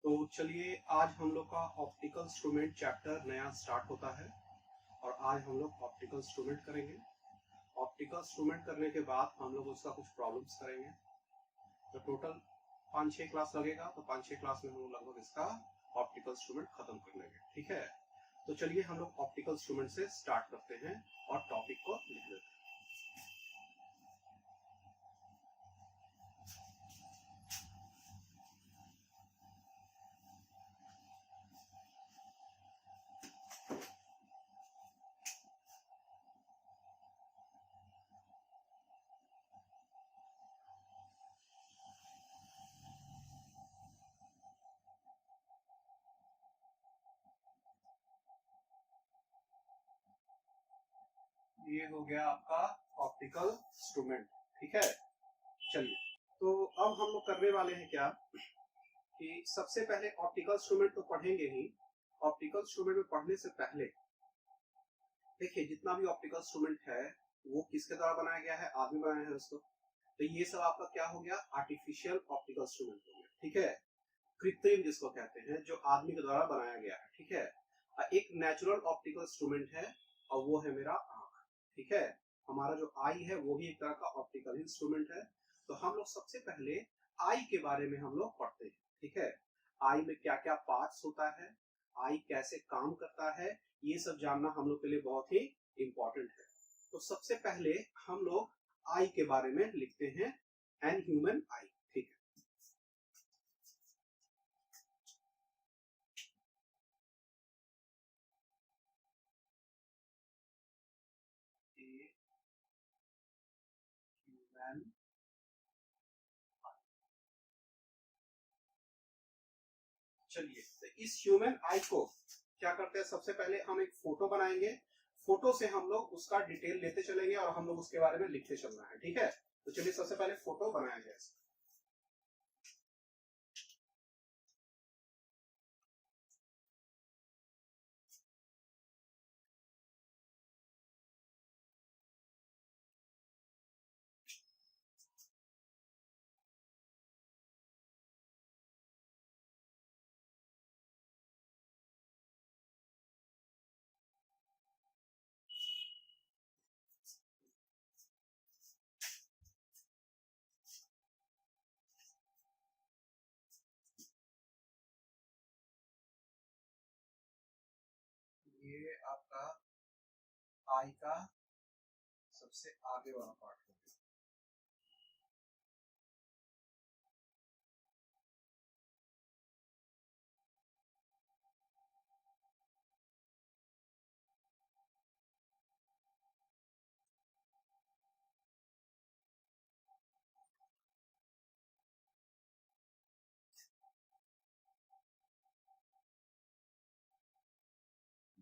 तो चलिए आज हम लोग का ऑप्टिकल इंस्ट्रूमेंट चैप्टर नया स्टार्ट होता है और आज हम लोग ऑप्टिकल इंस्ट्रूमेंट करेंगे। ऑप्टिकल इंस्ट्रूमेंट करने के बाद हम लोग उसका कुछ प्रॉब्लम्स करेंगे। तो टोटल 5-6 क्लास लगेगा, तो 5-6 क्लास में हम लोग लगभग इसका ऑप्टिकल इंस्ट्रूमेंट खत्म कर लेंगे। ठीक है, तो चलिए हम लोग ऑप्टिकल इंस्ट्रूमेंट से स्टार्ट करते हैं और टॉपिक को लिख लेते हैं। ये हो गया आपका ऑप्टिकल इंस्ट्रूमेंट। ठीक है, चलिए तो अब हम लोग करने वाले हैं क्या कि सबसे पहले ऑप्टिकल इंस्ट्रूमेंट तो पढ़ेंगे ही। ऑप्टिकल इंस्ट्रूमेंट में पढ़ने से पहले देखिए जितना भी ऑप्टिकल इंस्ट्रूमेंट है वो किसके द्वारा बनाया गया है, आदमी बनाया है उसको। तो ये सब आपका क्या हो गया, आर्टिफिशियल ऑप्टिकल इंस्ट्रूमेंट हो गया। ठीक है, कृत्रिम जिसको कहते हैं, जो आदमी के द्वारा बनाया गया है। ठीक है, एक नेचुरल ऑप्टिकल इंस्ट्रूमेंट है और वो है मेरा आंख। ठीक है, हमारा जो आई है वो भी एक तरह का ऑप्टिकल इंस्ट्रूमेंट है। तो हम लोग सबसे पहले आई के बारे में हम लोग पढ़ते हैं। ठीक है, आई में क्या क्या पार्ट्स होता है, आई कैसे काम करता है, ये सब जानना हम लोग के लिए बहुत ही इंपॉर्टेंट है। तो सबसे पहले हम लोग आई के बारे में लिखते हैं, एन ह्यूमन आई। ठीक है, ह्यूमन। चलिए तो इस ह्यूमन आई को क्या करते हैं, सबसे पहले हम एक फोटो बनाएंगे। फोटो से हम लोग उसका डिटेल लेते चलेंगे और हम लोग उसके बारे में लिखते चलना है। ठीक है, तो चलिए सबसे पहले फोटो बनाया जाए। ये आपका आई का सबसे आगे वाला पार्ट हो गया।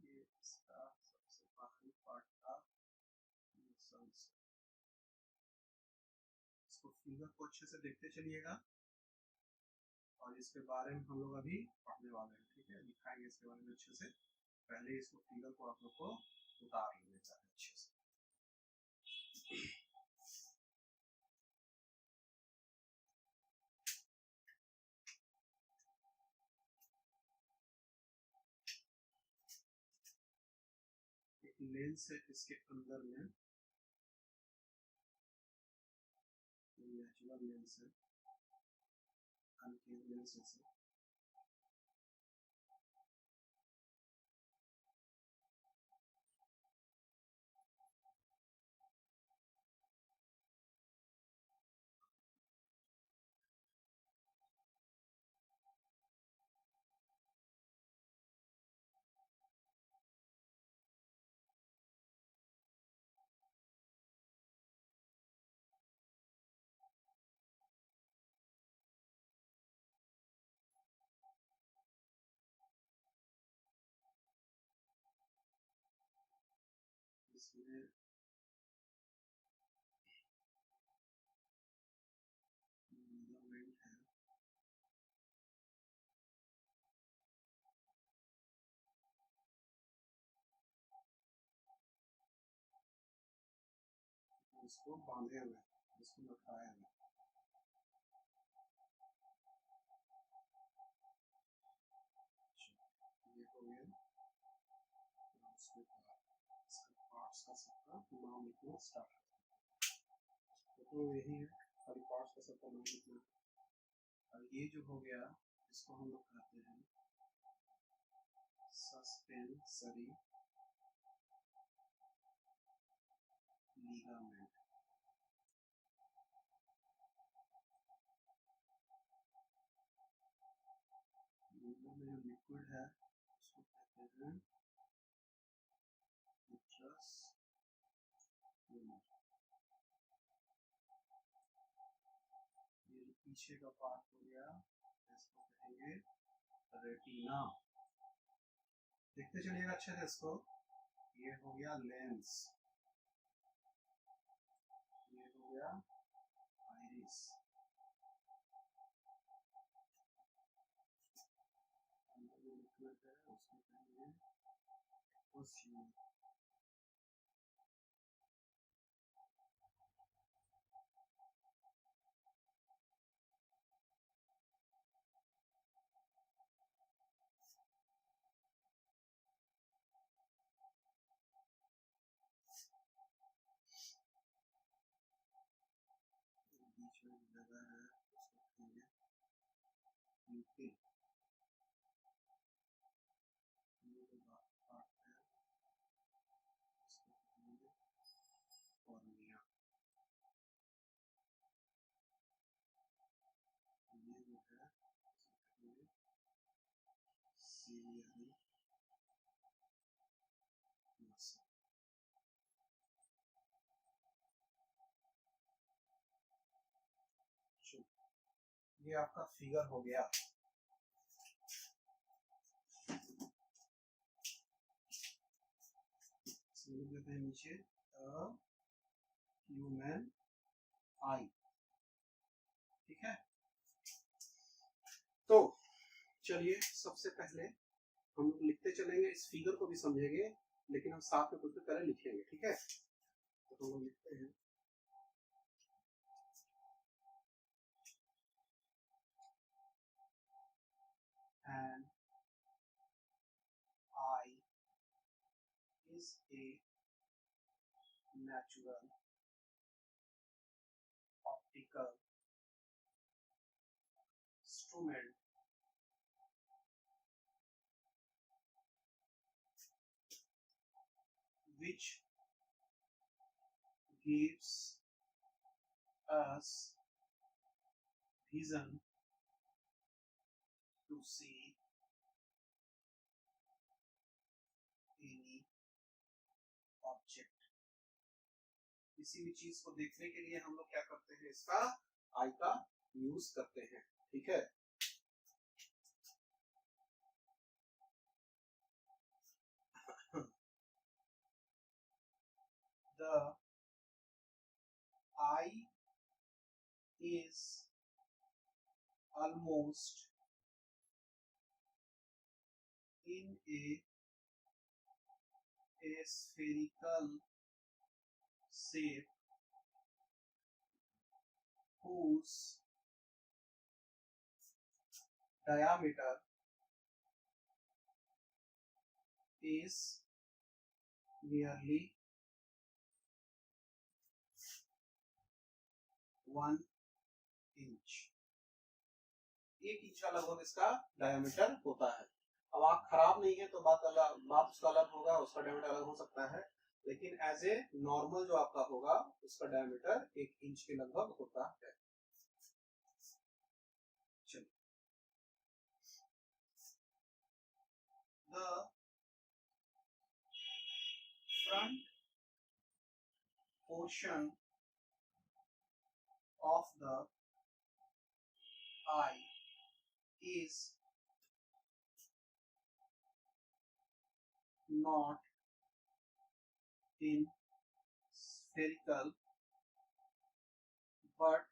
ये इसका सबसे बाहरी पार्ट था। इसको फिगर को अच्छे से देखते चलिएगा और इसके बारे में हम लोग अभी पढ़ने वाले हैं। ठीक है, दिखाएंगे इसके बारे में अच्छे से। पहले इसको फिगर को आप लोग को उतार लेना चाहिए अच्छे से। एक लेंस है इसके अंदर में, नेचुरल लेंस है, कनकेव लेंस है। इसमें मेजरमेंट है, इसको बांधे हुए, इसको लटकाया हुआ। इसमें पार्ट्स का सबका नाम लिखना स्टार्ट करते हैं। तो यही है, सारी पार्ट्स का सबका नाम लिखना है। और ये जो हो गया इसको हम लोग कहते हैं सस्पेंसरी लिगामेंट। लीवर में जो लिक्विड है उसको कहते हैं विट्रस ह्यूमर। ये जो पीछे का पार्ट हो गया इसको कहेंगे रेटिना। देखते चलिएगा अच्छे से इसको। ये हो गया लेंस, ये हो गया आइरिस, अंदर जो लिक्विड है उसको कहेंगे एक्वस। बीच में जगह है उसको कहेंगे यूके। ये जो पार्ट है उसको कहेंगे कॉर्निया। ये जो है उसको कहेंगे सीलियरी मसल। ये आपका फिगर हो गया। लिख देते हैं नीचे ह्यूमन आई। ठीक है, तो चलिए सबसे पहले हम लोग लिखते चलेंगे, इस फिगर को भी समझेंगे लेकिन हम साथ में कुछ भी पहले लिखेंगे। ठीक है, तो हम लोग लिखते हैं an eye is a natural optical instrument which gives us vision to see any object। किसी भी चीज को देखने के लिए हम लोग क्या करते हैं, इसका आई का यूज करते हैं। ठीक है, the eye is almost in a spherical shape whose diameter is nearly 1 inch. 1 inch का लगभग इसका डायमीटर होता है। अब आँख खराब नहीं है तो बात उसका अलग होगा, उसका डायमीटर अलग हो सकता है, लेकिन एज ए नॉर्मल जो आपका होगा उसका डायमीटर 1 इंच के लगभग होता है। चलिए, the front portion of the eye is not in spherical but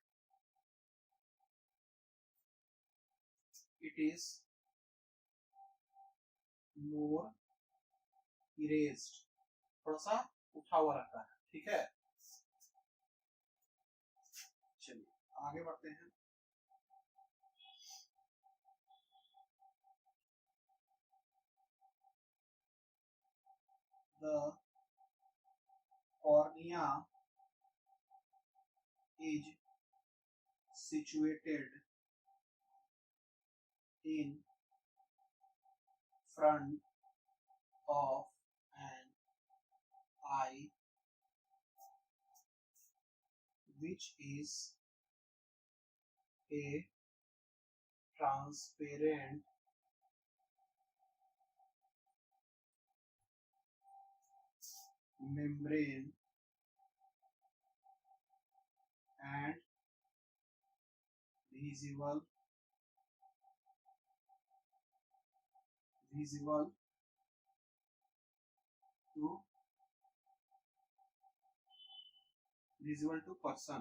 it is more erased। थोड़ा सा उठा हुआ रहता है। ठीक है, चलिए आगे बढ़ते हैं। the cornea is situated in front of an eye which is a transparent membrane and visible to person।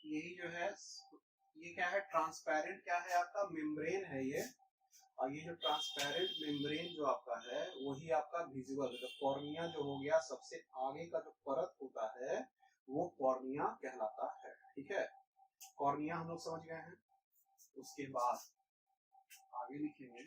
यही जो है ये क्या है, ट्रांसपेरेंट क्या है आपका, मेम्ब्रेन है ये। और ये जो ट्रांसपेरेंट मेम्ब्रेन जो आपका है वही आपका विजिबल, जो कॉर्निया जो हो गया सबसे आगे का जो परत होता है वो कॉर्निया कहलाता है। ठीक है, कॉर्निया हम लोग समझ गए हैं। उसके बाद आगे लिखेंगे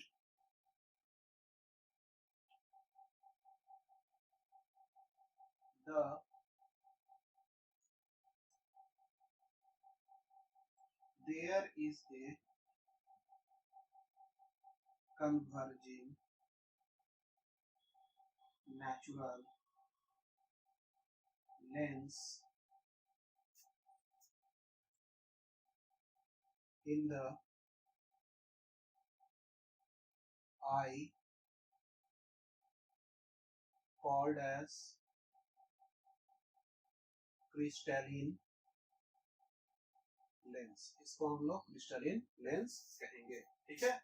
there is a converging natural lens in the eye called as crystalline lens. इसको हम लोग क्रिस्टलिन लेंस कहेंगे। ठीक है,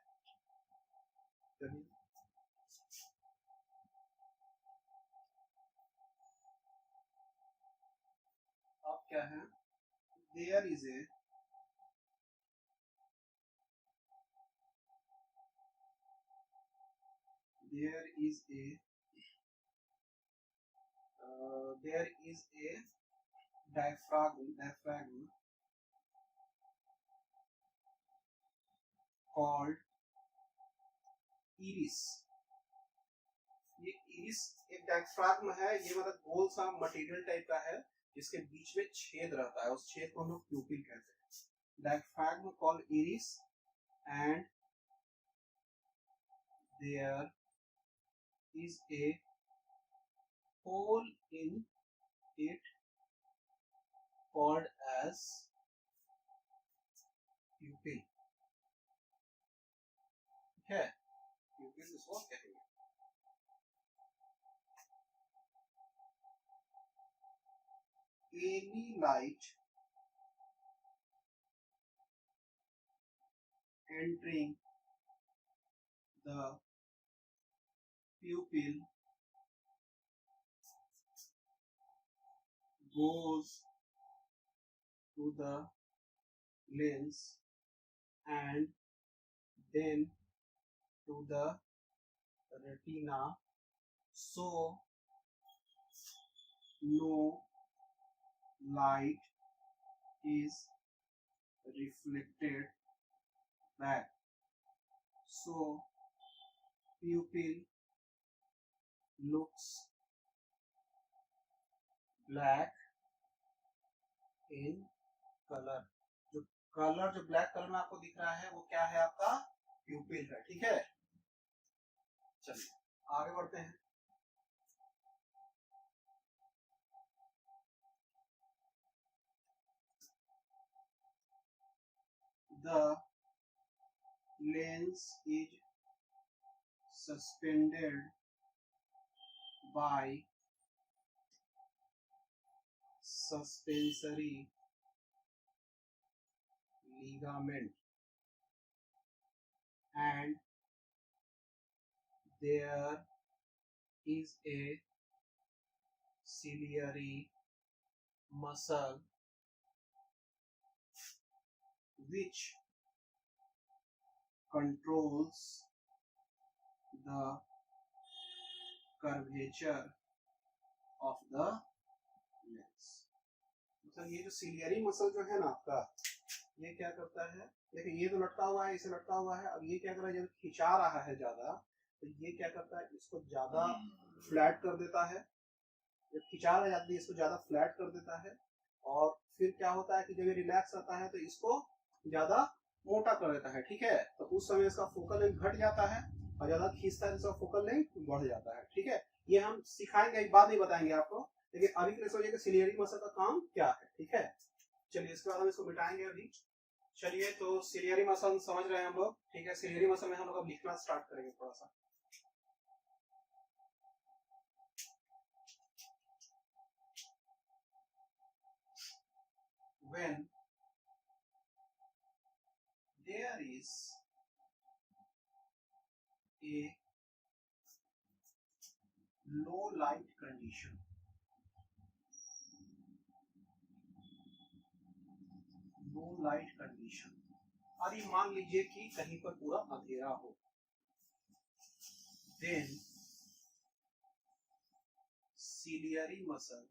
चलिए अब क्या है, there is a diaphragm called iris। ये इरिस एक डायफ्राग्म है, ये मतलब गोल सा मटेरियल टाइप का है जिसके बीच में छेद रहता है, उस छेद को हम लोग प्यूपिल कहते हैं। Diaphragm called iris and there is a hole in it called as pupil। ठीक है, pupil इसको कहेंगे। Any light entering the pupil goes to the lens and then to the retina, so no light is reflected back, so pupil looks black in color। जो black colour में आपको दिख रहा है वो क्या है, आपका प्यूपिल है। ठीक है, चलिए आगे बढ़ते हैं। The lens is suspended by suspensory ligament and there is a ciliary muscle which controls the curvature of the lens। मतलब ये जो सिलियरी मसल जो है ना आपका, ये क्या करता है, देखिए ये तो लटका हुआ है, इसे लटका हुआ है, अब ये क्या कर रहा है, जब खिंचा रहा है ज्यादा तो ये क्या करता है, इसको ज्यादा फ्लैट कर देता है, जब खिंचा रह जाती है इसको ज्यादा फ्लैट कर देता है, और फिर क्या होता है कि जब ये रिलैक्स रहता है तो इसको ज्यादा मोटा कर देता है। ठीक है, तो उस समय इसका फोकल लेंथ घट जाता है, और ज्यादा खींचता है तो इसका फोकल लेंथ बढ़ जाता है। ठीक है, ये हम सिखाएंगे, एक बात नहीं बताएंगे आपको, लेकिन अभी के लिए समझिए कि सिलियरी मसल का काम क्या है। ठीक है, चलिए इसके बाद हम इसको मिटाएंगे अभी। चलिए, तो सिलियरी मसल समझ रहे हैं हम लोग। ठीक है, सिलियरी मसल में हम लोग अब लिखना स्टार्ट करेंगे थोड़ा सा। When there is a low light condition, low light condition, अरे मान लीजिए कि कहीं पर पूरा अंधेरा हो, then ciliary muscle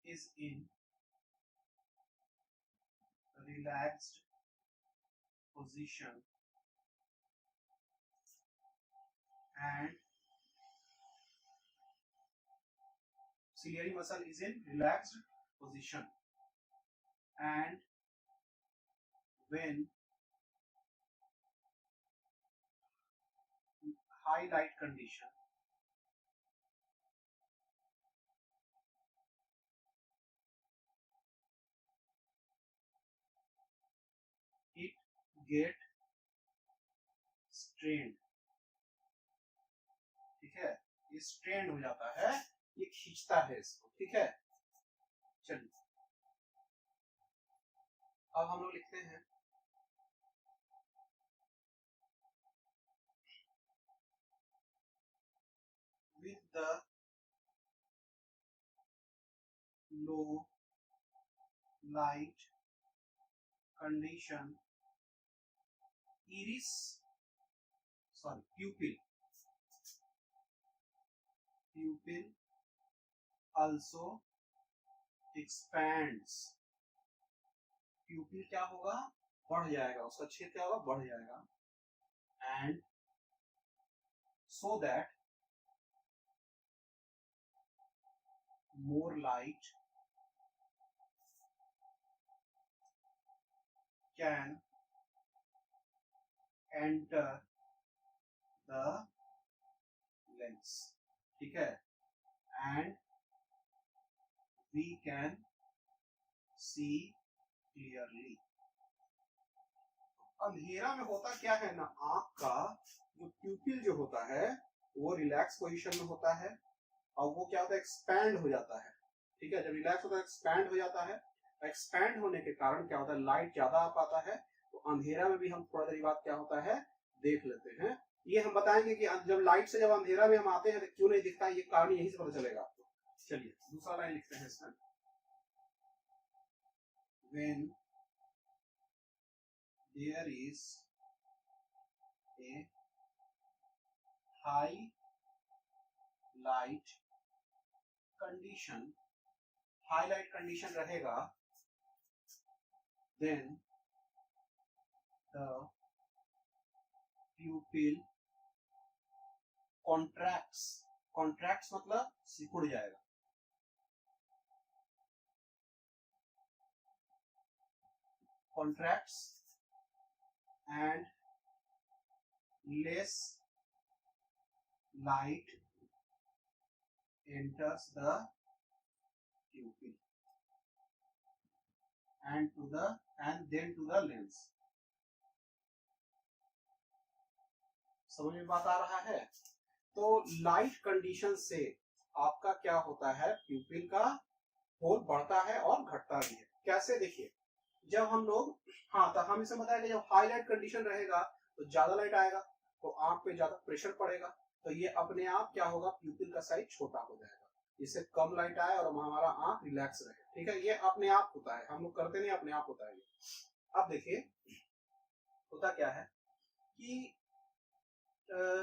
is in relaxed position and ciliary muscle is in relaxed position, and when high light condition it get strained, ठीक है, ये स्ट्रेन हो जाता है, ये खींचता है इसको। ठीक है, चलिए अब हम लोग लिखते हैं with the low light condition pupil also expands, pupil क्या होगा, बढ़ जाएगा, उसका छेद क्या होगा, बढ़ जाएगा, and so that more light can enter the lens, ठीक है, and we can see clearly। अंधेरा में होता क्या है ना, आंख का जो प्यूपिल जो होता है वो रिलैक्स पोजीशन में होता है, और वो क्या होता है, एक्सपैंड हो जाता है। ठीक है, जब रिलैक्स होता है एक्सपैंड हो जाता है, एक्सपैंड होने के कारण क्या होता है, लाइट ज्यादा आ पाता है, तो अंधेरा में भी हम थोड़ा देर बाद क्या होता है देख लेते हैं। ये हम बताएंगे कि जब लाइट से जब अंधेरा में हम आते हैं तो क्यों नहीं दिखता है, ये कारण यही से पता चलेगा आपको। चलिए दूसरा लाइन लिखते हैं इसमें, when there is a high light condition, high light condition रहेगा, then the pupil contracts, contracts मतलब सिकुड़ जाएगा, contracts and less light enters the pupil and then to the lens। समझ में बात आ रहा है? तो लाइट कंडीशन से आपका क्या होता है, प्यूपिल का होल बढ़ता है और घटता भी है। कैसे, देखिए जब हम लोग, हाँ तो हम इसे बताया कि जब हाई लाइट कंडीशन रहेगा तो ज्यादा लाइट आएगा तो आंख पे ज्यादा प्रेशर पड़ेगा, तो ये अपने आप क्या होगा, प्यूपिल का साइज छोटा हो जाएगा, इससे कम लाइट आए और हमारा आंख रिलैक्स रहे। ठीक है, ये अपने आप होता है, हम लोग करते नहीं, अपने आप होता है ये। अब देखिए होता क्या है कि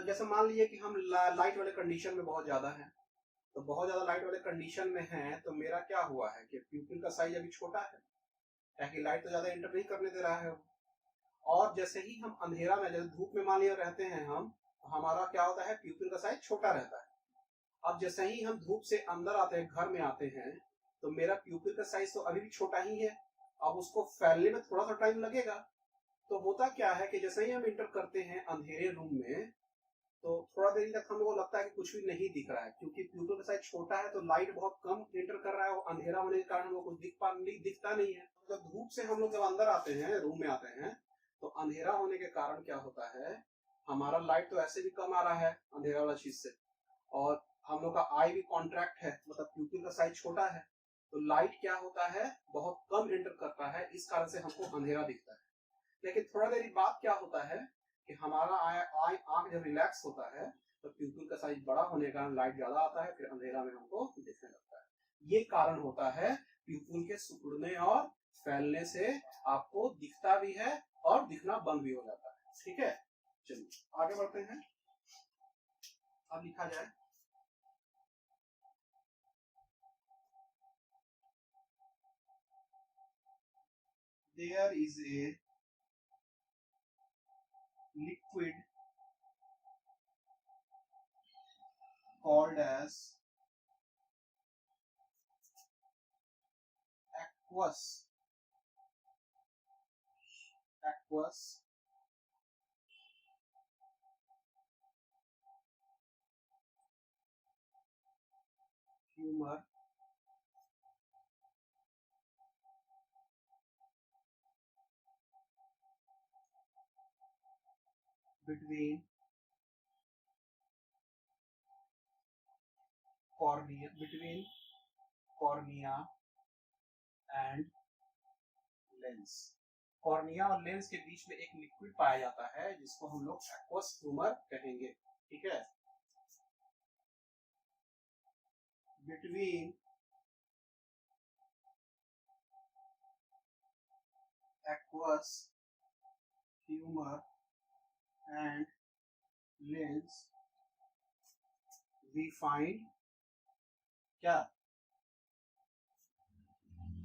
जैसे मान लीजिए कि हम लाइट वाले कंडीशन में बहुत ज्यादा है, तो बहुत ज्यादा लाइट वाले कंडीशन में है तो मेरा क्या हुआ है कि प्यूपिल का साइज अभी छोटा है, ताकि लाइट तो ज्यादा एंटर नहीं करने दे रहा है, और जैसे ही हम अंधेरा में, जैसे धूप में मान लिया रहते हैं हम, तो हमारा क्या होता है, प्यूपिल का साइज छोटा रहता है। अब जैसे ही हम धूप से अंदर आते हैं, घर में आते हैं, तो मेरा प्यूपिल का साइज तो अभी भी छोटा ही है। अब उसको फैलने में थोड़ा सा टाइम लगेगा। तो होता क्या है कि जैसे ही हम इंटर करते हैं अंधेरे रूम में, तो थोड़ा देर तक हम लोग को लगता है कि कुछ भी नहीं दिख रहा है, क्योंकि प्यूपिल का साइज छोटा है, तो लाइट बहुत कम इंटर कर रहा है, और अंधेरा होने के कारण हम लोग कुछ दिखता नहीं है। तो धूप से हम लोग जब अंदर आते हैं, रूम में आते हैं, तो अंधेरा होने के कारण क्या होता है, हमारा लाइट तो ऐसे भी कम आ रहा है अंधेरा वाला चीज से, और हम लोग का आई भी कॉन्ट्रैक्ट है, मतलब प्यूपिल का साइज छोटा है, तो लाइट क्या होता है, बहुत कम एंटर करता है, इस कारण से हमको अंधेरा दिखता है। लेकिन थोड़ा देर बाद क्या होता है कि हमारा आंख जब रिलैक्स होता है, तो प्यूपिल का साइज बड़ा होने के कारण लाइट ज्यादा आता है, फिर अंधेरा में हमको दिखने लगता है। ये कारण होता है प्यूपिल के सिकुड़ने और फैलने से आपको दिखता भी है और दिखना बंद भी हो जाता है। ठीक है, चलिए आगे बढ़ते हैं। अब लिखा जाए, there is a liquid called as aqueous humor between cornea and lens. Cornea और लेंस के बीच में एक लिक्विड पाया जाता है, जिसको हम लोग एक्वस ह्यूमर कहेंगे। ठीक है, between aqueous humour and lens we find क्या,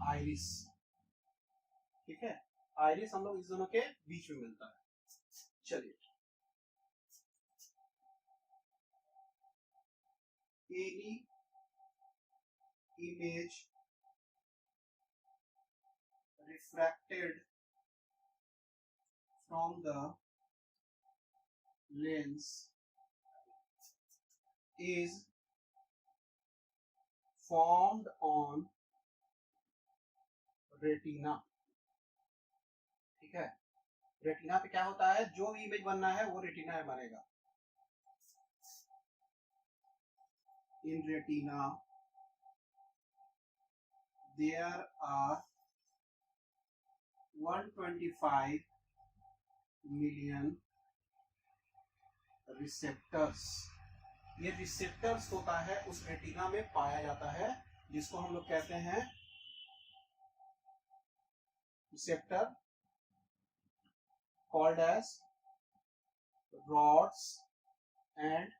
आइरिस। ठीक है, आइरिस हम लोग इस दोनों के बीच में मिलता है। चलिए, any image refracted from the lens is formed on retina। ठीक है, रेटिना पे क्या होता है, जो भी इमेज बनना है वो रेटिना में बनेगा। In retina there are 125 million receptors. ये रिसेप्टर्स होता है उस रेटिना में पाया जाता है, जिसको हम लोग कहते हैं receptor, called as rods and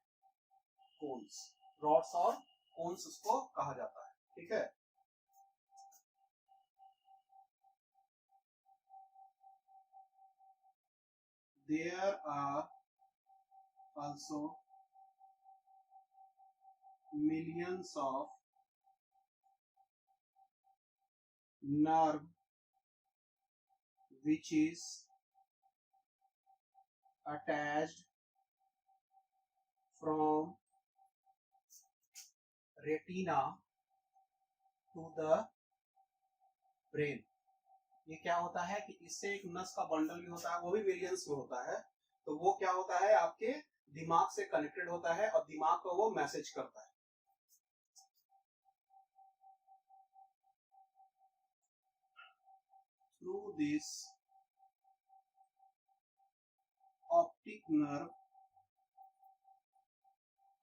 cones. Rods और कोन्स उसको कहा जाता है। ठीक है, there are also millions of nerve which is attached from retina to the brain। ये क्या होता है कि इससे एक नस का बंडल भी होता है, वो भी मिलियंस में होता है, तो वो क्या होता है, आपके दिमाग से कनेक्टेड होता है और दिमाग को वो मैसेज करता है। Through this optic nerve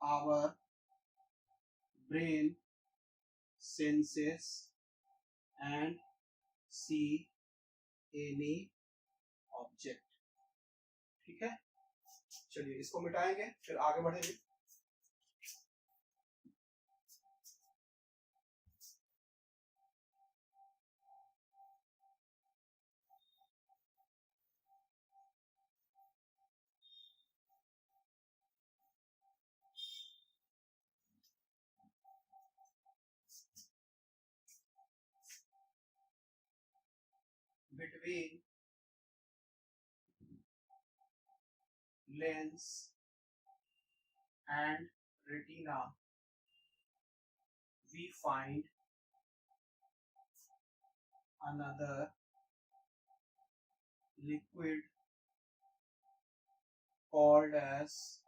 our brain senses and see any object. ठीक है, चलिए इसको मिटाएंगे, फिर आगे बढ़ेंगे। between lens and retina, we find another liquid called as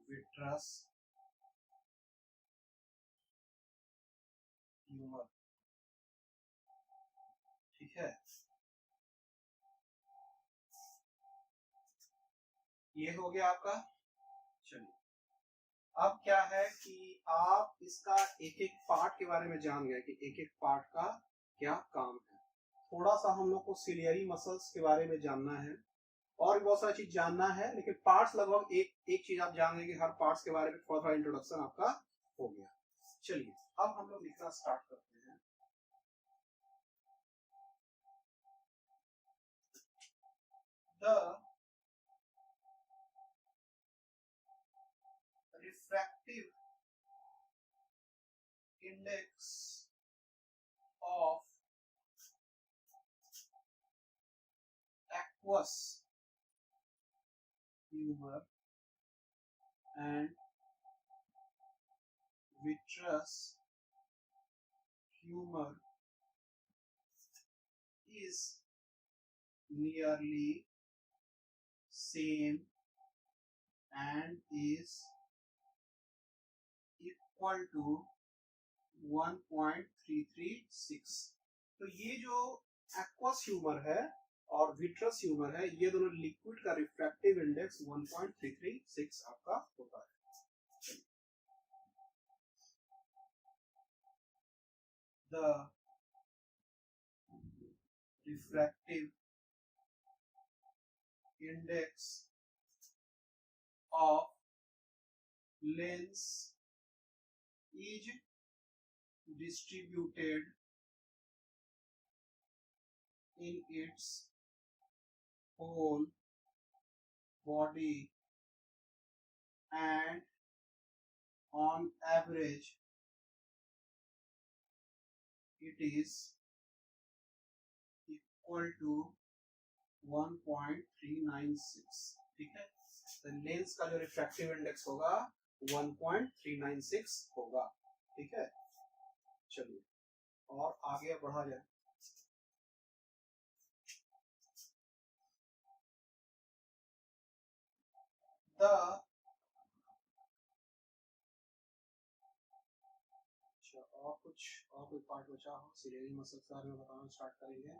vitreous humor. ठीक है, ये हो गया आपका। चलिए, अब क्या है कि आप इसका एक एक पार्ट के बारे में जान गए कि एक एक पार्ट का क्या काम है। थोड़ा सा हम लोग को सिलियरी मसल्स के बारे में जानना है और बहुत सारी चीज जानना है, लेकिन पार्ट्स लगभग एक चीज आप जान गए कि हर पार्ट्स के बारे में थोड़ा थोड़ा इंट्रोडक्शन आपका हो गया। चलिए, अब हम लोग लिखना स्टार्ट करते हैं। The refractive index of aqueous humor and vitreous humor is nearly same and is equal to 1.336। तो ये जो एक्वस ह्यूमर है और विट्रस ह्यूमर है, ये दोनों लिक्विड का रिफ्रैक्टिव इंडेक्स 1.336 आपका होता है। The refractive index of lens is distributed in its whole body and on average it is equal to 1.396। ठीक है, तो लेंस का जो रिफ्रैक्टिव इंडेक्स होगा 1.396 होगा। ठीक है, चलिए और आगे बढ़ा जाए। और कोई पार्ट बचा हो सिलियरी मसल्स के बारे में बताना स्टार्ट करेंगे।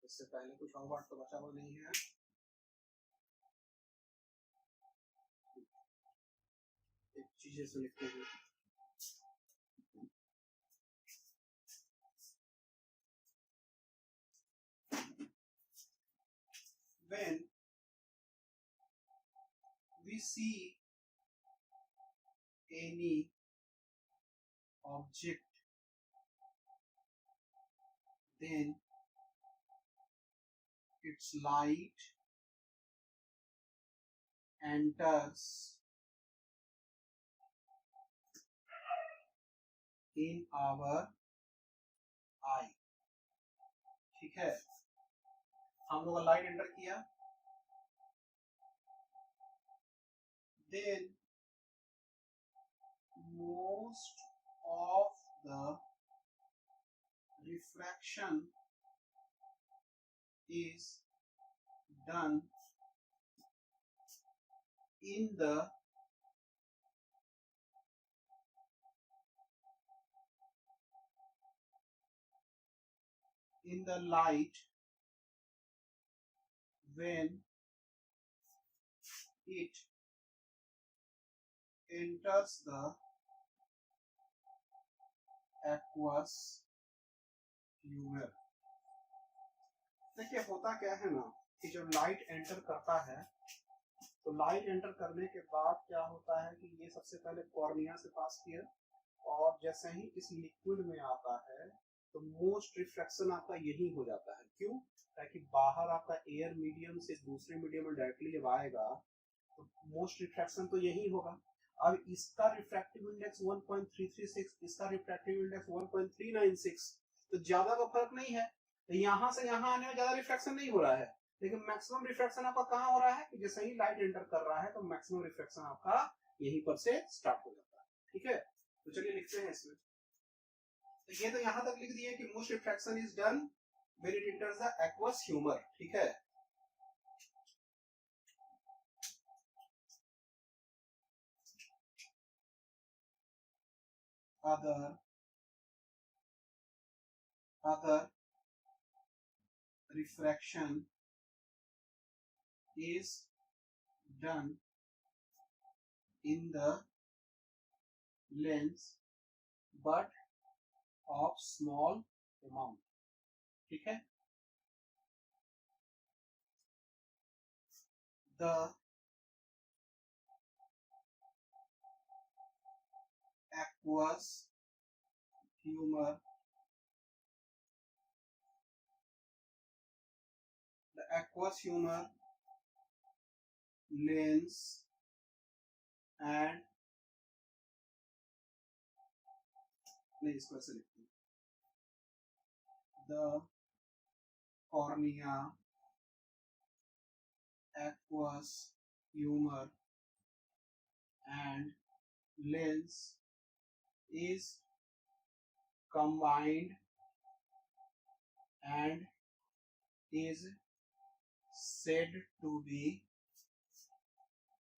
इससे पहले कुछ और पार्ट तो बचा हुआ नहीं है। एक चीजें से लिखते हैं। When we see any object, then its light enters in our eye। ठीक है, हम लोग लाइट एंटर किया, then most of the refraction is done in the light when it enters the aqueous humor। देखिए, होता क्या है ना कि जब लाइट एंटर करता है तो लाइट एंटर करने के बाद क्या होता है कि ये सबसे पहले कॉर्निया से पास किया और जैसे ही इस लिक्विड में आता है तो मोस्ट रिफ्रैक्शन आपका यही हो जाता है। क्यों? ताकि बाहर आपका एयर मीडियम से दूसरे मीडियम में डायरेक्टली जब आएगा तो मोस्ट रिफ्रैक्शन तो यही होगा। अब इसका रिफ्रैक्टिव इंडेक्स 1.336, इसका रिफ्रैक्टिव इंडेक्स 1.396, तो ज्यादा का फर्क नहीं है। तो यहां से यहां आने में ज्यादा रिफ्रैक्शन नहीं हो रहा है, लेकिन मैक्सिमम रिफ्रैक्शन आपका कहाँ हो रहा है कि जैसे ही लाइट एंटर कर रहा है तो मैक्सिमम रिफ्रैक्शन आपका यहीं पर से स्टार्ट हो जाता है। ठीक है, तो चलिए लिखते हैं इसमें। तो ये तो यहां तक लिख दिए कि most refraction is done when it enters the aqueous humour. ठीक है, other refraction is done in the lens but of small amount। ठीक है, the aqueous humor lens and नहीं, इसको ऐसे लिखते हैं, the cornea aqueous humor and lens is combined and is said to be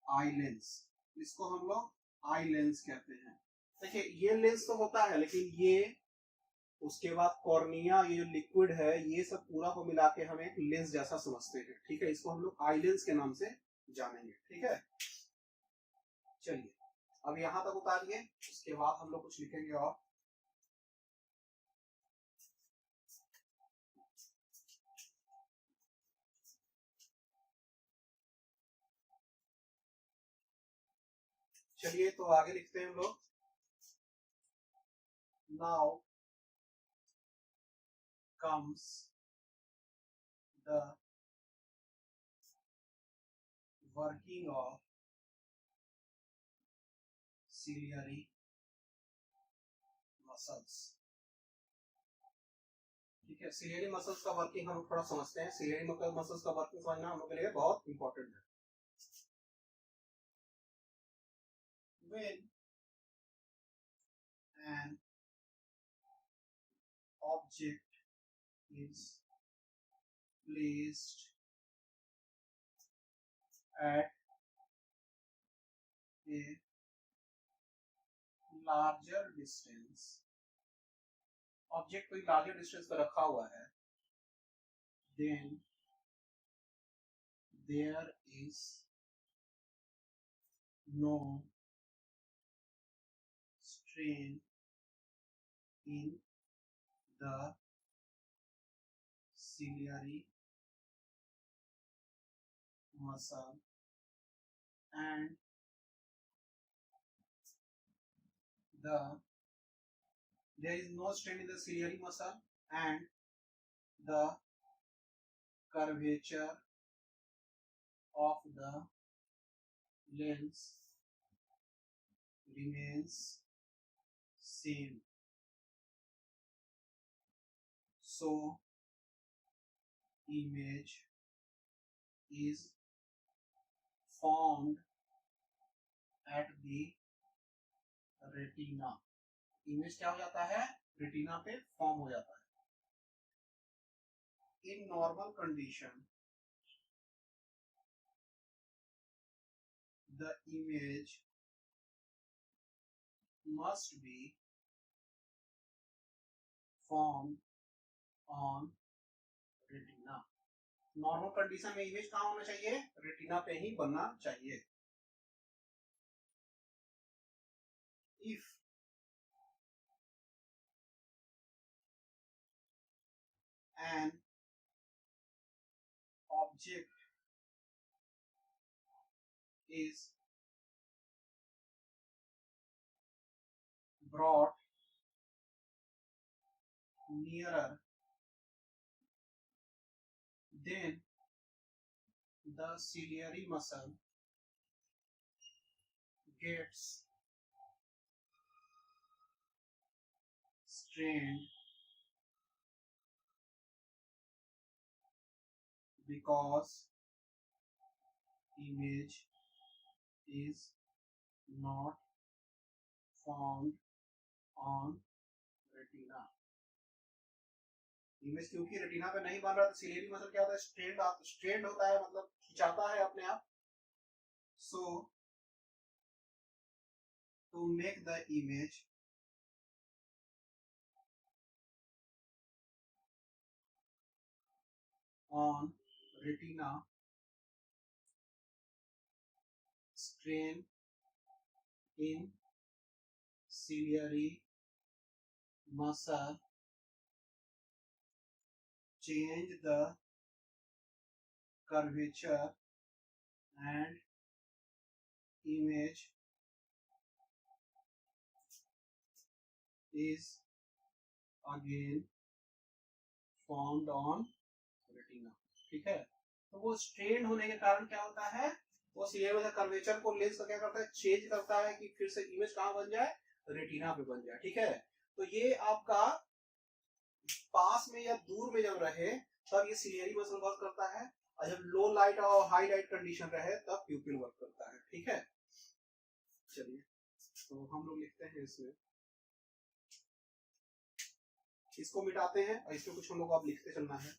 eye lens. इसको हम लोग आई लेंस कहते हैं। देखिए ये लेंस तो होता है, लेकिन ये उसके बाद कॉर्निया, ये जो लिक्विड है, ये सब पूरा को मिला के हम एक लेंस जैसा समझते हैं। ठीक है, इसको हम लोग आई लेंस के नाम से जानेंगे। ठीक है, चलिए अब यहां तक उतारिए, उसके बाद हम लोग कुछ लिखेंगे और चलिए तो आगे लिखते हैं हम लोग। Now comes the working of ciliary muscles. ठीक है, सिलियरी मसल्स का वर्किंग हम थोड़ा समझते हैं। सिलियरी मसल्स का वर्किंग समझना हम लोग के लिए बहुत इंपॉर्टेंट है। When an object is placed at a larger distance, object कोई लार्जर डिस्टेंस पर रखा हुआ है, then there is no strain in the ciliary muscle and there is no strain in the ciliary muscle and the curvature of the lens remains same, so image is formed at the retina। Image क्या हो जाता है, retina पे form हो जाता है। In normal condition the image must be form on retina. Normal condition में image कहाँ होना चाहिए, रेटिना पे ही बनना चाहिए। If an object is brought nearer, then the ciliary muscle gets strained because image is not formed on retina. Image क्योंकि retina पे नहीं बन रहा तो सिलियरी मसल क्या होता है, स्ट्रेंड होता है, मतलब खिंचाता है अपने आप. So to make the image on retina, strain in ciliary muscle, change the curvature and image is again formed on retina. ठीक है, तो वो स्ट्रेन होने के कारण क्या होता है, वो सीरियल कर्वेचर को लेंस का क्या करता है, चेंज करता है कि फिर से इमेज कहां बन जाए, रेटिना पे बन जाए. ठीक है, तो ये आपका पास में या दूर में जब रहे तब ये सीलियरी मसल वर्क करता है, और जब लो लाइट और हाई लाइट कंडीशन रहे तब प्यूपिल वर्क करता है. ठीक है, चलिए तो हम लोग लिखते हैं इसमें, इसको मिटाते हैं और इसमें कुछ हम लोग अब लिखते चलना है.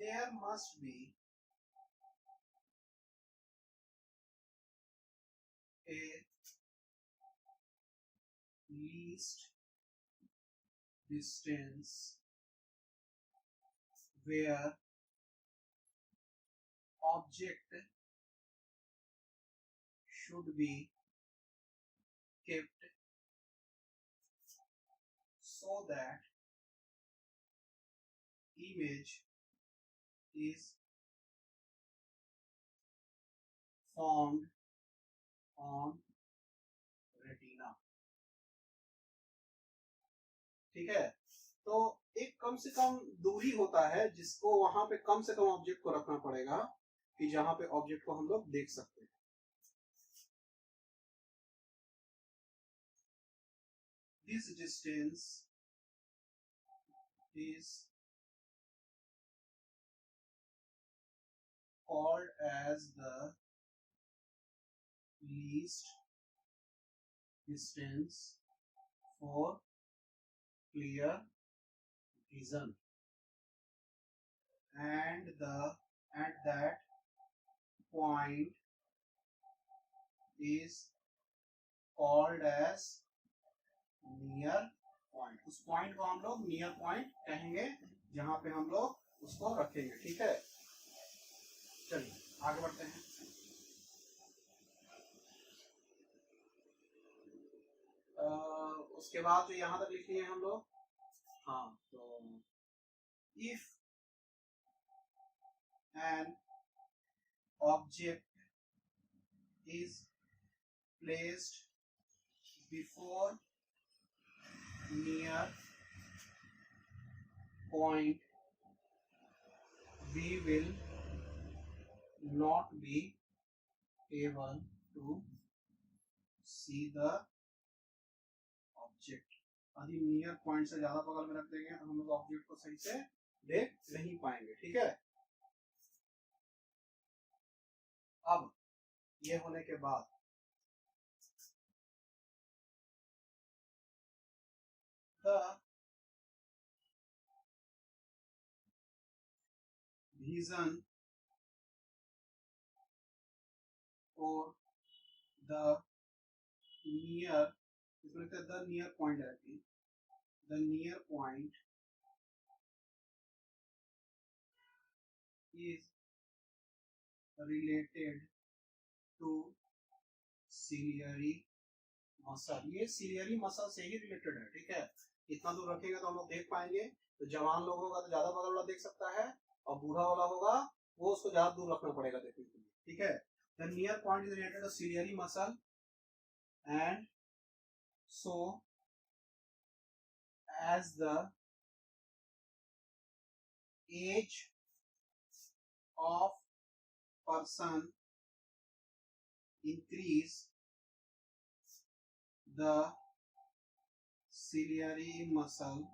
There must be a least distance where object should be kept so that image is formed on retina. ठीक है, तो एक कम से कम दूरी होता है जिसको वहां पे कम से कम ऑब्जेक्ट को रखना पड़ेगा कि जहां पे ऑब्जेक्ट को हम लोग देख सकते हैं. This distance is called as the least distance for clear vision, and at that point is called as near point. उस पॉइंट को हम लोग नियर पॉइंट कहेंगे जहां पे हम लोग उसको रखेंगे. ठीक है, चलिए आगे बढ़ते हैं. उसके बाद जो यहाँ तक लिख लिए हम लोग, हाँ, तो if an object is placed before near point, we will not be able to see the object. यदि नियर पॉइंट से ज्यादा बगल में रख देंगे तो हम लोग ऑब्जेक्ट को सही से देख नहीं पाएंगे. ठीक है, अब ये होने के बाद the vision for the near, इसमें लिखते हैं the near point directly, the near point is related to ciliary muscle. ये ciliary muscle से ही रिलेटेड है. ठीक है, इतना दूर रखेंगे तो हम लोग देख पाएंगे. तो जवान लोग होगा तो ज्यादा बगल वाला देख सकता है, और बूढ़ा वाला होगा वो उसको ज्यादा दूर रखना पड़ेगा देखने के लिए. ठीक है, the near point is related to ciliary muscle and So as the age of person increase, the ciliary muscle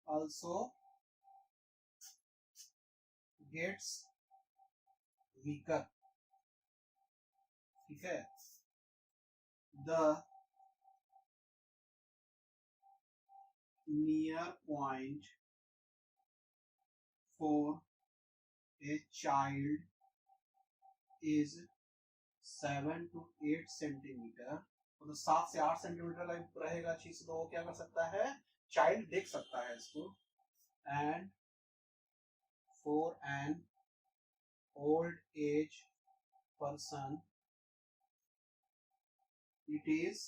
also gets weaker. ठीक है. The near point for a child is 7 to 8 centimetre. तो 7 से 8 centimetre रहेगा चीज, तो वो क्या कर सकता है, चाइल्ड देख सकता है इसको. And for an old age person it is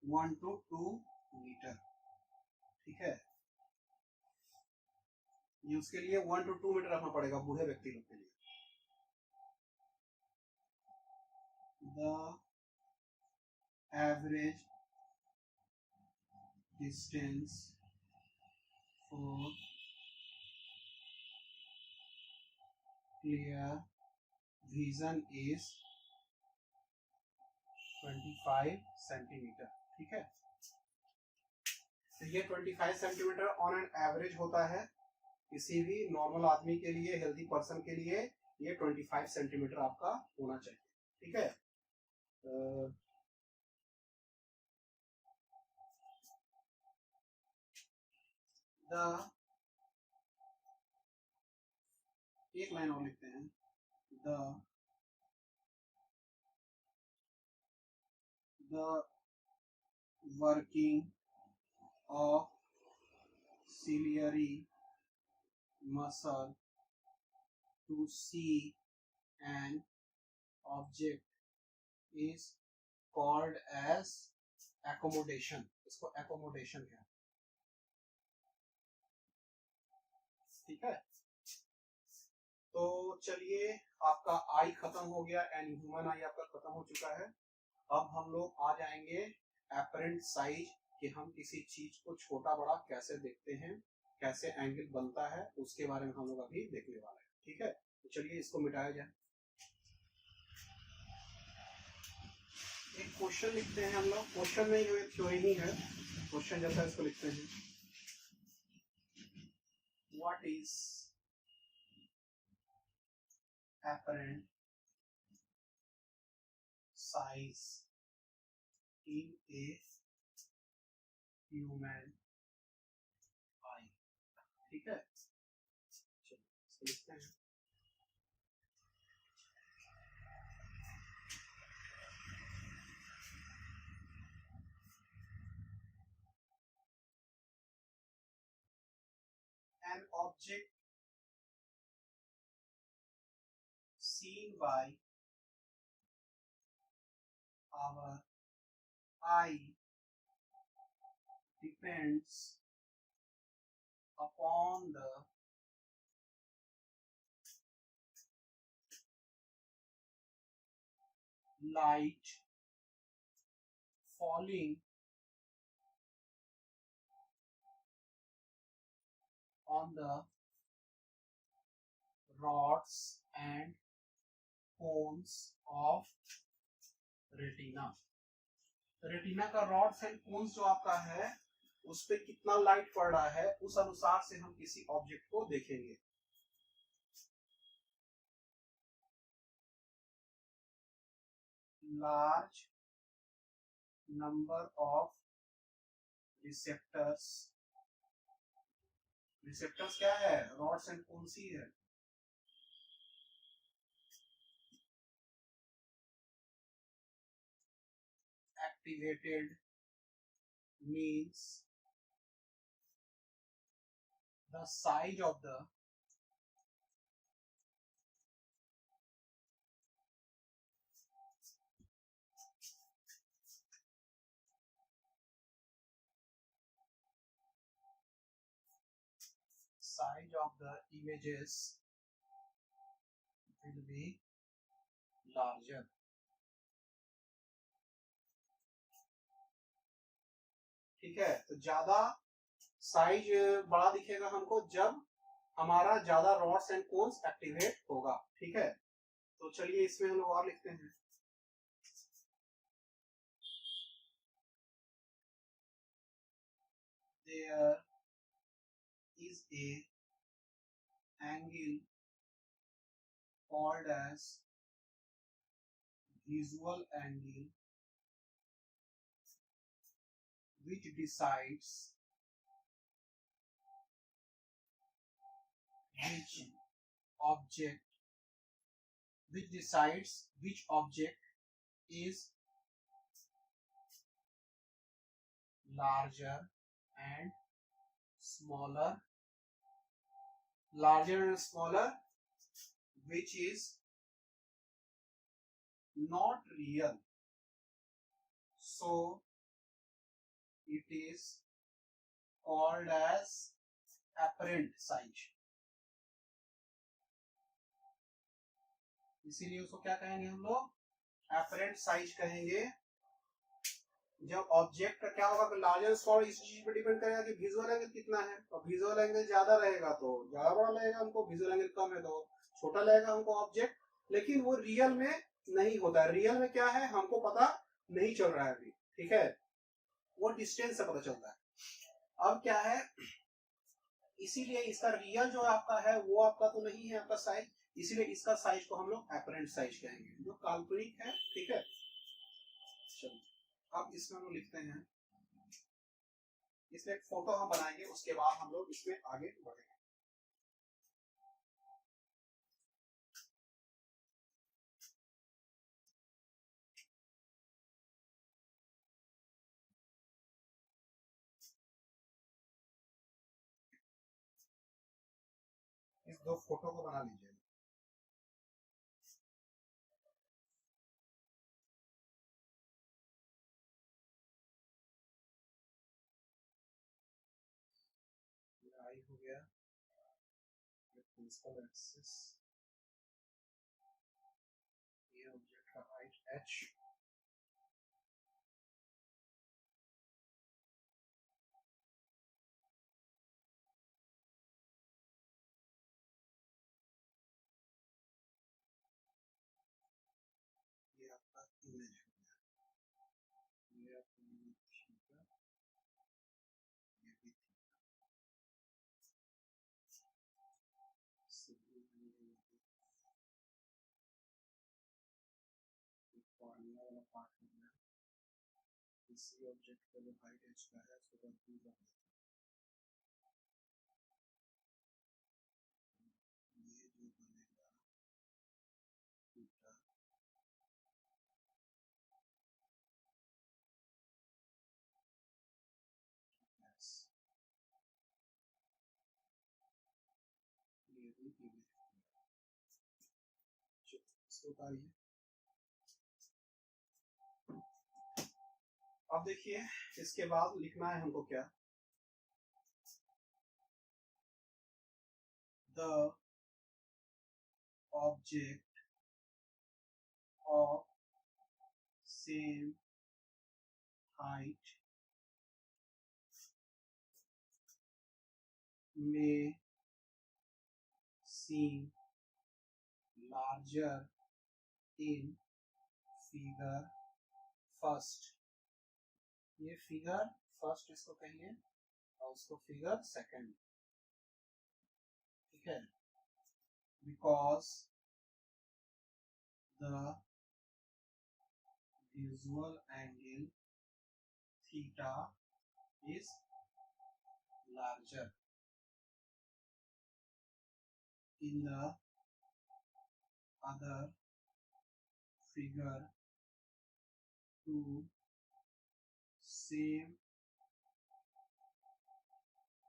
1 to 2 metre. ठीक है, ये उसके लिए 1 to 2 मीटर रखना पड़ेगा बूढ़े व्यक्ति लोग के लिए. The average distance for clear vision is 25 centimetre. ठीक है, तो ये 25 सेंटीमीटर ऑन एन एवरेज होता है. किसी भी नॉर्मल आदमी के लिए, हेल्दी पर्सन के लिए ये 25 सेंटीमीटर आपका होना चाहिए. ठीक है, एक लाइन और लिखते हैं. The working of ciliary muscle to see an object is called as accommodation. इसको accommodation है. ठीक है, तो चलिए, आपका आई खत्म हो गया, एंड ह्यूमन आई आपका खत्म हो चुका है. अब हम लोग आ जाएंगे एपरेंट साइज, कि हम किसी चीज को छोटा बड़ा कैसे देखते हैं, कैसे एंगल बनता है, उसके बारे में हम लोग अभी देखने वाले हैं. ठीक है, तो चलिए इसको मिटाया जाए. एक क्वेश्चन लिखते हैं हम लोग. क्वेश्चन में ये थ्योरी ही है, क्वेश्चन जैसा इसको लिखते हैं. What is apparent size in a human eye. ठीक है, चलो इसको लिखते हैं. An object seen by our eye depends upon the light falling on the rods and cones of retina. Retina का रॉड्स एंड कोन्स जो आपका है, उस पे कितना लाइट पड़ रहा है, उस अनुसार से हम किसी ऑब्जेक्ट को देखेंगे. Large number of receptors. Receptors क्या है, रॉड्स एंड कोन्स ही है. Activated means the size of the images will be larger. ठीक है, तो ज्यादा साइज बड़ा दिखेगा हमको जब हमारा ज्यादा रॉड्स एंड कोन्स एक्टिवेट होगा। ठीक है, तो चलिए इसमें हम लोग और लिखते हैं। There is a angle called as visual angle which decides which object is larger and smaller, which is not real, so it is called as apparent size. इसीलिए उसको क्या कहेंगे हम लोग, apparent size कहेंगे। जब ऑब्जेक्ट का क्या होगा, लार्जर स्मॉल इस चीज पर डिपेंड करेगा कि विजुअल एंगल कितना है। और विजुअल एंगल ज्यादा रहेगा तो ज्यादा बड़ा लगेगा हमको, विजुअल एंगल कम है तो छोटा लगेगा हमको ऑब्जेक्ट। लेकिन वो रियल में नहीं होता है। रियल में क्या है हमको पता नहीं चल रहा है अभी। ठीक है, वो डिस्टेंस से पता चलता है। अब क्या है, इसीलिए इसका रियल जो आपका है वो आपका तो नहीं है आपका साइज, इसीलिए इसका साइज को हम लोग एपरेंट साइज कहेंगे, जो काल्पनिक है। ठीक है, चलो अब इसमें हम लोग लिखते हैं, इसमें एक फोटो हम बनाएंगे, उसके बाद हम लोग इसमें आगे बढ़ेंगे। इस दो फोटो को बना लीजिए। आई हो गया, प्रिंसिपल एक्सिस, ये ऑब्जेक्ट का हाइट h, ये आपका इमेज हो गया, ये आपका इमेज हो गया, ये भी फॉर्मूला वाला पार्ट हो गया। इसी ऑब्जेक्ट का जो हाइट h का है उसको कंफ्यूज हो गया, ये जो बनेगा थीटा s, ये भी इमेज हो गया। इसको उतारिए। अब देखिए इसके बाद लिखना है हमको क्या, the object of same height may seem larger in figure first, ये फिगर फर्स्ट इसको कहिए और उसको फिगर सेकंड। ठीक है, because the visual angle theta is larger in the other figure to same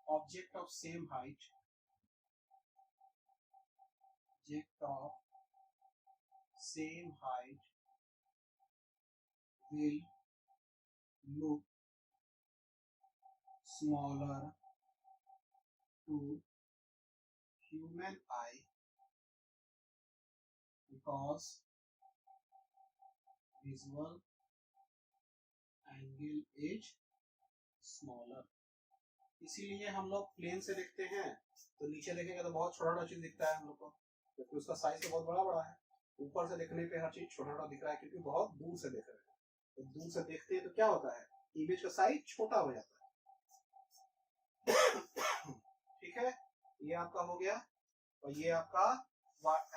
object of same height, will look smaller to human eye because visual angle is smaller। इसीलिए हम लोग plane से देखते हैं तो नीचे देखेंगे तो बहुत छोटा छोटा चीज दिखता है हम लोग को, क्योंकि उसका साइज तो बहुत बड़ा बड़ा है। ऊपर से देखने पे हर चीज छोटा छोटा दिख रहा है क्योंकि बहुत दूर से देख रहे हैं। तो दूर से देखते हैं तो क्या होता है, इमेज का साइज छोटा हो जाता है। ठीक है, ये आपका हो गया। और ये आपका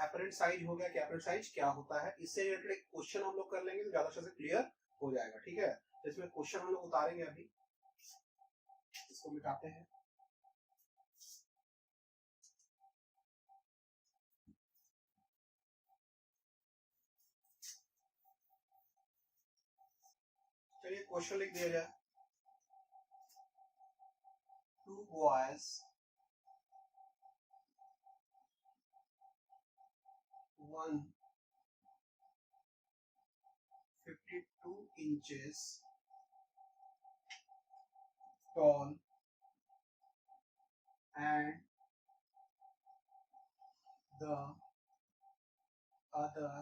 एपरेंट साइज हो गया कि एपरेंट साइज क्या होता है। इससे रिलेटेड एक क्वेश्चन हम लोग कर लेंगे तो ज्यादा अच्छे से क्लियर हो जाएगा। ठीक है, तो इसमें क्वेश्चन हम लोग उतारेंगे अभी, इसको मिटाते हैं। चलिए क्वेश्चन लिख दिया जाए। 2 boys, one 52 inches tall and the other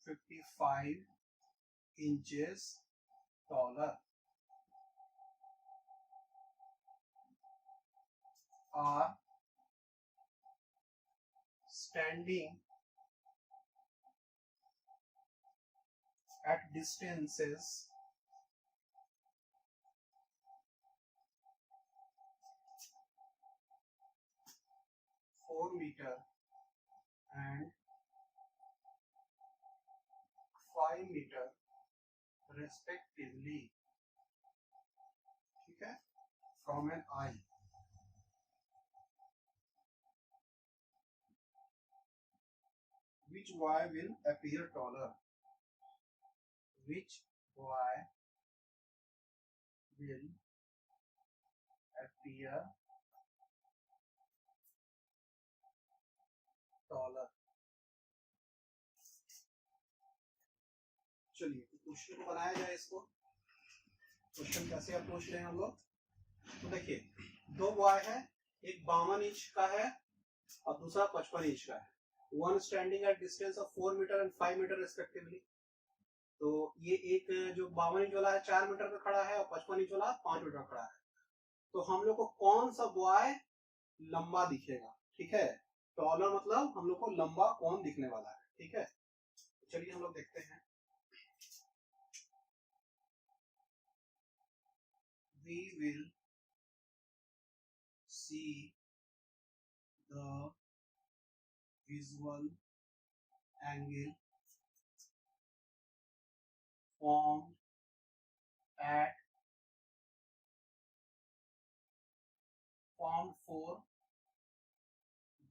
55 inches taller are standing at distances 4 meter and 5 meter respectively, ठीक है, from an eye। Which boy will appear taller? Which boy will appear taller? चलिए question को बनाया जाए। इसको question कैसे approach लें हम लोग। तो देखिए, 2 बॉय है, एक 52 इंच का है और दूसरा 55 इंच का है। One standing at distance of 4 metre and 5 metre respectively. तो ये एक जो 52 इंच वाला है 4 मीटर पे खड़ा है और 55 इंच वाला 5 मीटर खड़ा है। तो हम लोग को कौन सा बॉय लंबा दिखेगा। ठीक है, टॉलर मतलब हम लोग को लंबा कौन दिखने वाला है। ठीक है, चलिए हम लोग देखते हैं। We will see the visual angle formed for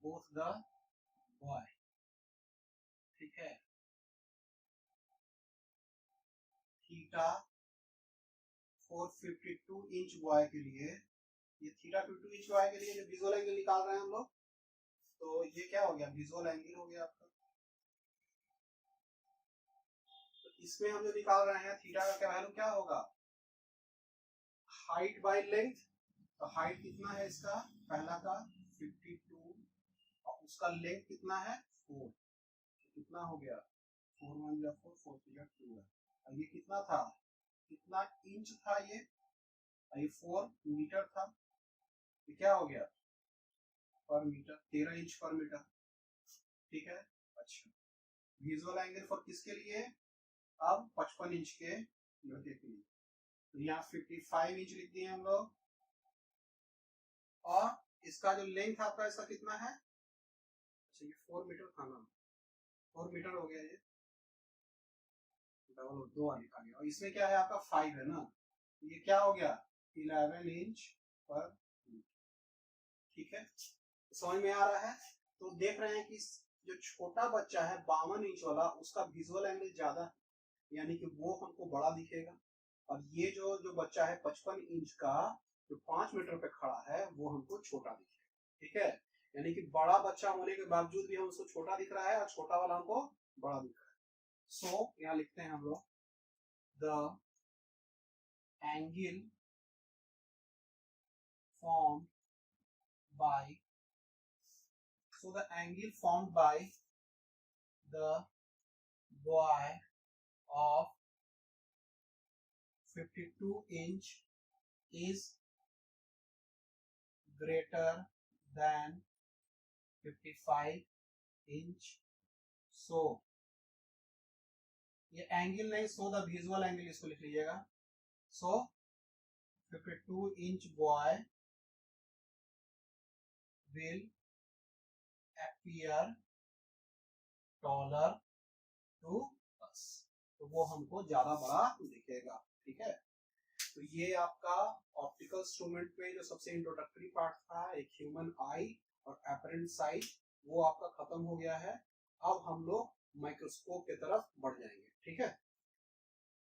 both the boy। ठीक है, थीटा 452 इंच बॉय के लिए, ये थीटा 52 इंच बॉय के लिए जो विजुअल एंगल निकाल रहे हैं हम लोग, तो ये क्या हो गया, विजुअल एंगल हो गया आपका। तो इसमें हम जो निकाल रहे हैं थीटा का क्या वैल्यू क्या होगा, हाइट बाय लेंथ। तो हाइट कितना है इसका, पहला का 52 और उसका लेंथ कितना है 4। कितना हो गया, 4 1 या 4 4 3 2 है। और ये कितना था, कितना इंच था ये, और ये 4 मीटर था। ये क्या हो गया, पर मीटर, 13 इंच पर मीटर। ठीक है, अच्छा विजुअल एंगल फॉर किसके लिए, अब 55 इंच के लड़के के लिए। तो यहाँ 55 इंच लिख दिए हम लोग। और इसका जो लेंथ आपका इसका कितना है, अच्छा ये 4 मीटर था ना, 4 मीटर हो गया, ये डबल 2 लिखा गया। और इसमें क्या है आपका 5 है ना, ये क्या हो गया 11 इंच पर मीटर। ठीक है, समझ में आ रहा है। तो देख रहे हैं कि जो छोटा बच्चा है 52 इंच वाला, उसका विजुअल एंगल ज्यादा है, यानी कि वो हमको बड़ा दिखेगा। और ये जो बच्चा है 55 इंच का जो 5 मीटर पे खड़ा है वो हमको छोटा दिखेगा। ठीक है, यानी कि बड़ा बच्चा होने के बावजूद भी हम उसको छोटा दिख रहा है और छोटा वाला हमको बड़ा दिख रहा है। सो यहाँ लिखते हैं हम लोग, the angle formed by, so the angle formed by the boy of 52 inch is greater than 55 inch, so ये एंगल नहीं, सो द विजुअल एंगल इसको लिख लीजिएगा। सो 52 inch boy will appear taller to us, तो वो हमको ज्यादा बड़ा दिखेगा। ठीक है, तो ये आपका ऑप्टिकल इंस्ट्रूमेंट में जो सबसे इंट्रोडक्टरी पार्ट था, एक ह्यूमन आई और एपरेंट साइज, वो आपका खत्म हो गया है। अब हम लोग माइक्रोस्कोप की तरफ बढ़ जाएंगे। ठीक है।